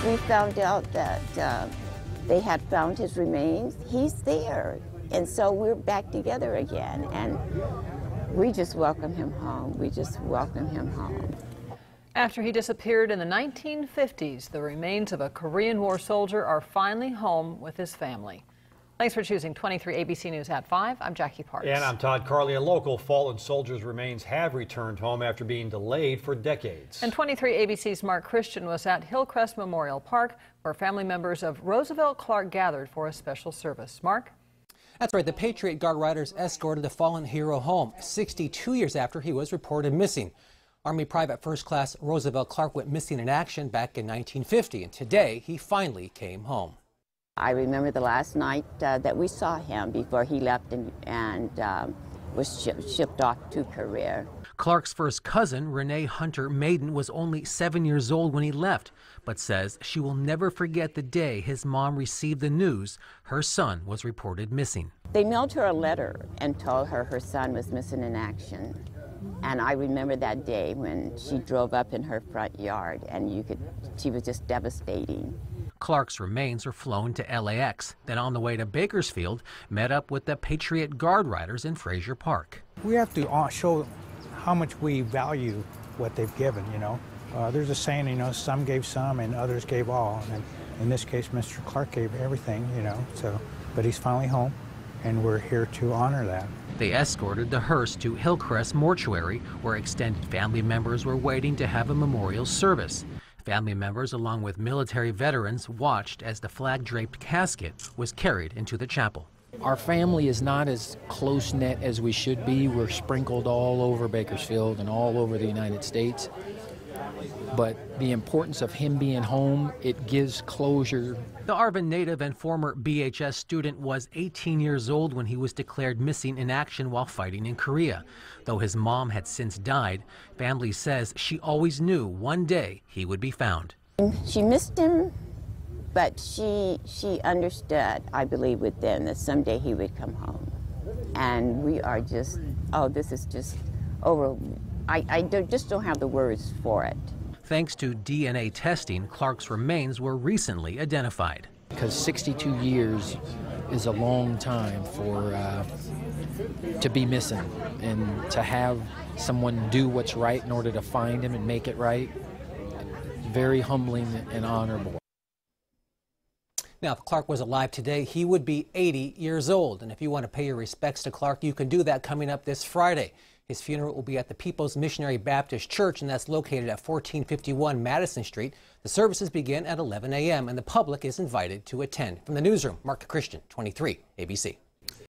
We found out that they had found his remains. He's there. And so we're back together again. And we just welcome him home. We just welcome him home. After he disappeared in the 1950s, the remains of a Korean War soldier are finally home with his family. Thanks for choosing 23 ABC News at 5. I'm Jackie Parks. And I'm Todd Carley. A local fallen soldier's remains have returned home after being delayed for decades. And 23 ABC's Mark Christian was at Hillcrest Memorial Park, where family members of Roosevelt Clark gathered for a special service. Mark? That's right. The Patriot Guard riders escorted the fallen hero home 62 years after he was reported missing. Army Private First Class Roosevelt Clark went missing in action back in 1950, and today he finally came home. I remember the last night that we saw him before he left and was shipped off to Korea. Clark's first cousin, Renee Hunter Maiden, was only 7 years old when he left, but says she will never forget the day his mom received the news her son was reported missing. They mailed her a letter and told her her son was missing in action. And I remember that day when she drove up in her front yard, and she was just devastating. Clark's remains were flown to LAX, then on the way to Bakersfield, met up with the Patriot Guard riders in Frazier Park. We have to show how much we value what they've given, you know. There's a saying, you know, some gave some and others gave all. And in this case, Mr. Clark gave everything, you know, but he's finally home, and we're here to honor that. They escorted the hearse to Hillcrest Mortuary, where extended family members were waiting to have a memorial service. Family members, along with military veterans, watched as the flag-draped casket was carried into the chapel. Our family is not as close-knit as we should be. We're sprinkled all over Bakersfield and all over the United States. But the importance of him being home, it gives closure. The Arvin native and former BHS student was 18 years old when he was declared missing in action while fighting in Korea. Though his mom had since died, family says she always knew one day he would be found. She missed him, but she understood, I believe, within that someday he would come home. And we are just, oh, this is just over. I just don't have the words for it. Thanks to DNA testing, Clark's remains were recently identified. Because 62 years is a long time to be missing, and to have someone do what's right in order to find him and make it right, very humbling and honorable. Now, if Clark was alive today, he would be 80 years old. And if you want to pay your respects to Clark, you can do that coming up this Friday. His funeral will be at the People's Missionary Baptist Church, and that's located at 1451 Madison Street. The services begin at 11 a.m., and the public is invited to attend. From the newsroom, Mark Christian, 23 ABC.